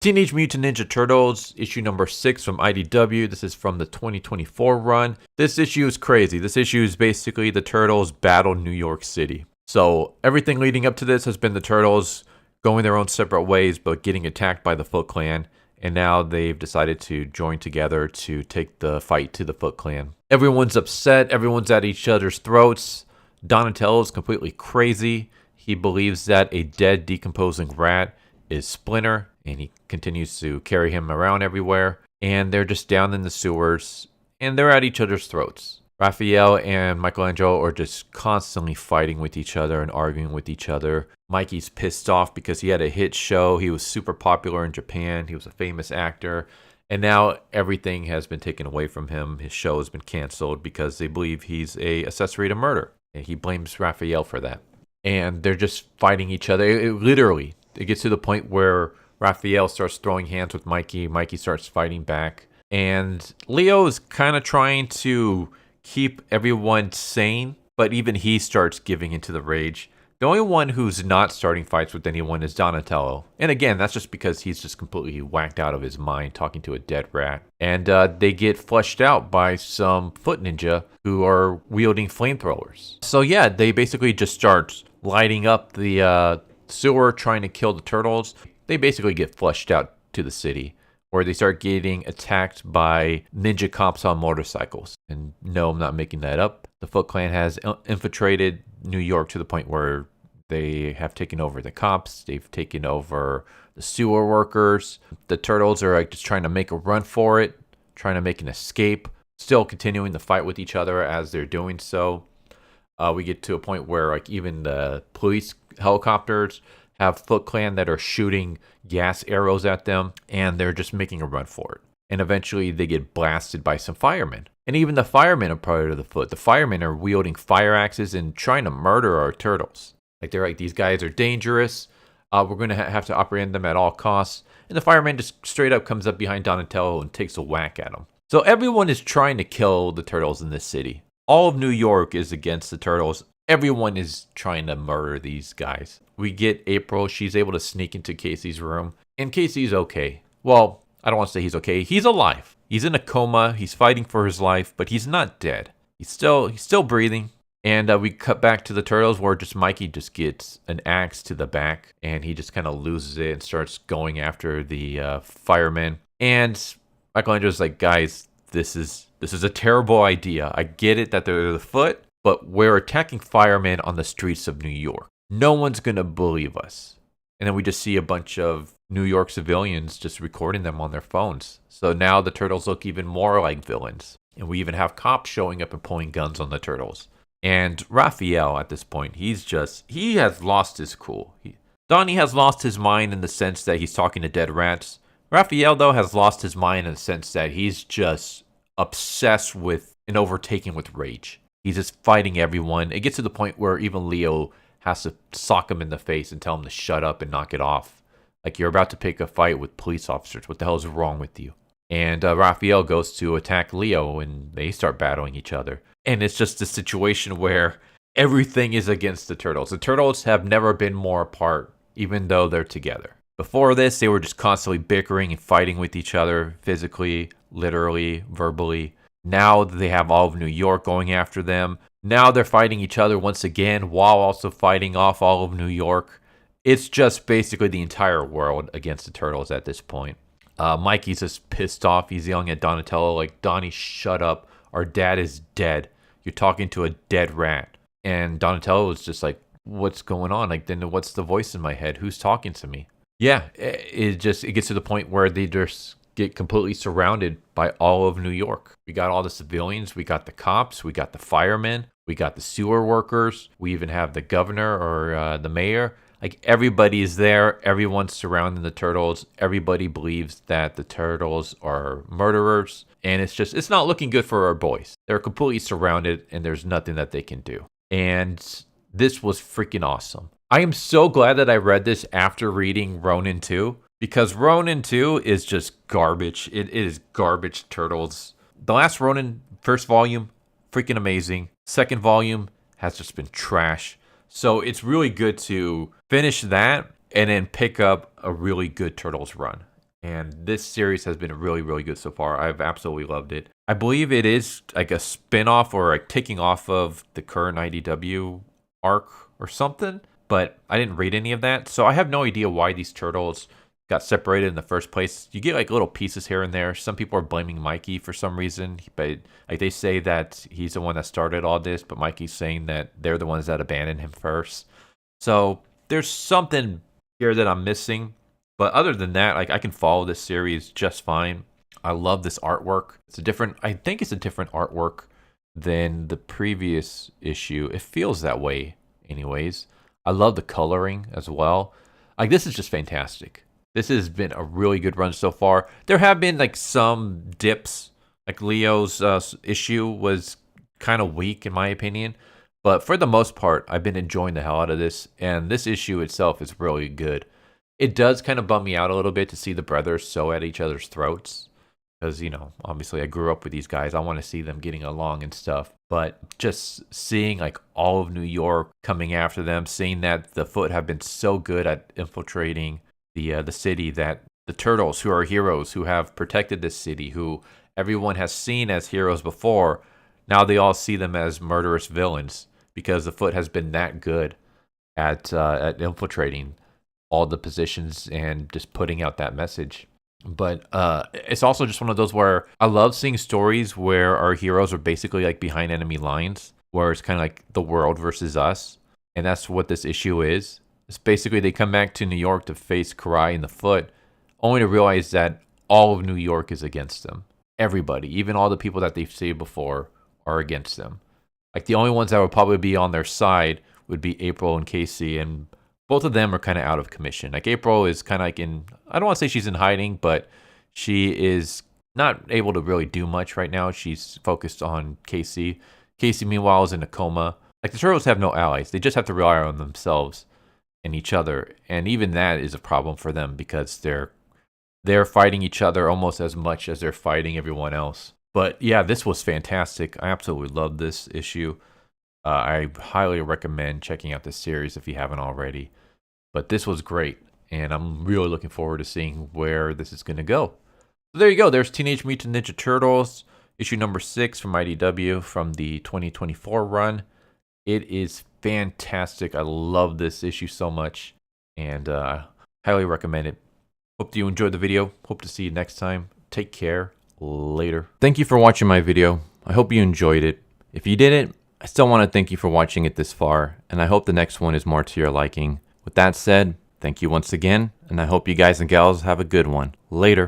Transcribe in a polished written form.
Teenage Mutant Ninja Turtles, issue number 6 from IDW. This is from the 2024 run. This issue is crazy. This issue is basically the Turtles battle New York City. So everything leading up to this has been the Turtles going their own separate ways, but getting attacked by the Foot Clan. And now they've decided to join together to take the fight to the Foot Clan. Everyone's upset. Everyone's at each other's throats. Donatello is completely crazy. He believes that a dead, decomposing rat is Splinter, and he continues to carry him around everywhere. And they're just down in the sewers, and they're at each other's throats. Raphael and Michelangelo are just constantly fighting with each other and arguing with each other. Mikey's pissed off because he had a hit show. He was super popular in Japan. He was a famous actor. And now everything has been taken away from him. His show has been canceled because they believe he's an accessory to murder. And he blames Raphael for that. And they're just fighting each other. It gets to the point where Raphael starts throwing hands with Mikey. Mikey starts fighting back. And Leo is kind of trying to keep everyone sane, but even he starts giving into the rage. The only one who's not starting fights with anyone is Donatello. And again, that's just because he's just completely whacked out of his mind talking to a dead rat. And they get flushed out by some foot ninja who are wielding flamethrowers. So yeah, they basically just start lighting up the sewer trying to kill the turtles. They basically get flushed out to the city, where they start getting attacked by ninja cops on motorcycles. And no, I'm not making that up. The Foot Clan has infiltrated New York to the point where they have taken over the cops. They've taken over the sewer workers. The Turtles are just trying to make a run for it, trying to make an escape, still continuing to fight with each other as they're doing so. We get to a point where even the police helicopters have Foot Clan that are shooting gas arrows at them, and they're just making a run for it. And eventually they get blasted by some firemen. And even the firemen are part of the Foot. The firemen are wielding fire axes and trying to murder our turtles. They're like, these guys are dangerous. We're going to have to apprehend them at all costs. And the fireman just straight up comes up behind Donatello and takes a whack at him. So everyone is trying to kill the turtles in this city. All of New York is against the turtles. Everyone is trying to murder these guys. We get April. She's able to sneak into Casey's room. And Casey's okay. Well, I don't want to say he's okay. He's alive. He's in a coma. He's fighting for his life, but he's not dead. He's still breathing. And we cut back to the turtles where Mikey just gets an axe to the back, and he just kind of loses it and starts going after the firemen. And Michelangelo's like, guys, this is a terrible idea. I get it that they're the Foot, but we're attacking firemen on the streets of New York. No one's going to believe us. And then we just see a bunch of New York civilians just recording them on their phones. So now the turtles look even more like villains. And we even have cops showing up and pulling guns on the turtles. And Raphael, at this point, he has lost his cool. Donnie has lost his mind in the sense that he's talking to dead rats. Raphael, though, has lost his mind in the sense that he's just obsessed with and overtaken with rage. He's just fighting everyone. It gets to the point where even Leo has to sock him in the face and tell him to shut up and knock it off. Like, you're about to pick a fight with police officers. What the hell is wrong with you? And Raphael goes to attack Leo, and they start battling each other. And it's just a situation where everything is against the turtles. The turtles have never been more apart, even though they're together. Before this, they were just constantly bickering and fighting with each other, physically, literally, verbally. Now they have all of New York going after them. Now they're fighting each other once again, while also fighting off all of New York. It's just basically the entire world against the turtles at this point. Mikey's just pissed off. He's yelling at Donatello like, Donnie, shut up. Our dad is dead. You're talking to a dead rat. And Donatello is just like, what's going on? Like, then what's the voice in my head? Who's talking to me? Yeah, it gets to the point where they just get completely surrounded by all of New York. We got all the civilians. We got the cops. We got the firemen. We got the sewer workers. We even have the governor or the mayor. Like, everybody is there. Everyone's surrounding the turtles. Everybody believes that the turtles are murderers. And it's not looking good for our boys. They're completely surrounded, and there's nothing that they can do. And this was freaking awesome. I am so glad that I read this after reading Ronin 2, because Ronin 2 is just garbage. It is garbage turtles. The last Ronin, first volume, freaking amazing. Second volume has just been trash. So it's really good to finish that and then pick up a really good Turtles run. And this series has been really, really good so far. I've absolutely loved it. I believe it is like a spin-off or like taking off of the current IDW arc or something, but I didn't read any of that. So I have no idea why these turtles got separated in the first place. You get like little pieces here and there. Some people are blaming Mikey for some reason, but like they say that he's the one that started all this, but Mikey's saying that they're the ones that abandoned him first. So there's something here that I'm missing. But other than that, like I can follow this series just fine. I love this artwork. I think it's a different artwork than the previous issue. It feels that way anyways. I love the coloring as well. Like this is just fantastic. This has been a really good run so far. There have been like some dips. Like Leo's issue was kind of weak in my opinion. But for the most part, I've been enjoying the hell out of this. And this issue itself is really good. It does kind of bum me out a little bit to see the brothers sew at each other's throats. Because, you know, obviously I grew up with these guys. I want to see them getting along and stuff. But just seeing like all of New York coming after them, seeing that the Foot have been so good at infiltrating the city, that the Turtles, who are heroes, who have protected this city, who everyone has seen as heroes before, now they all see them as murderous villains because the Foot has been that good at infiltrating all the positions and just putting out that message. But it's also just one of those where I love seeing stories where our heroes are basically like behind enemy lines, where it's kind of like the world versus us. And that's what this issue is. It's basically they come back to New York to face Karai and the Foot, only to realize that all of New York is against them. Everybody, even all the people that they've saved before, are against them. Like the only ones that would probably be on their side would be April and Casey, and both of them are kind of out of commission. Like April is kind of like I don't want to say she's in hiding, but she is not able to really do much right now. She's focused on Casey. Casey, meanwhile, is in a coma. Like the Turtles have no allies. They just have to rely on themselves and each other. And even that is a problem for them because they're fighting each other almost as much as they're fighting everyone else. But yeah, this was fantastic. I absolutely love this issue. I highly recommend checking out this series if you haven't already. But this was great, and I'm really looking forward to seeing where this is going to go. So there you go. There's Teenage Mutant Ninja Turtles, issue number 6 from IDW from the 2024 run. It is fantastic. I love this issue so much, and highly recommend it. Hope you enjoyed the video. Hope to see you next time. Take care. Later. Thank you for watching my video. I hope you enjoyed it. If you didn't, I still want to thank you for watching it this far, and I hope the next one is more to your liking. With that said, thank you once again, and I hope you guys and gals have a good one. Later.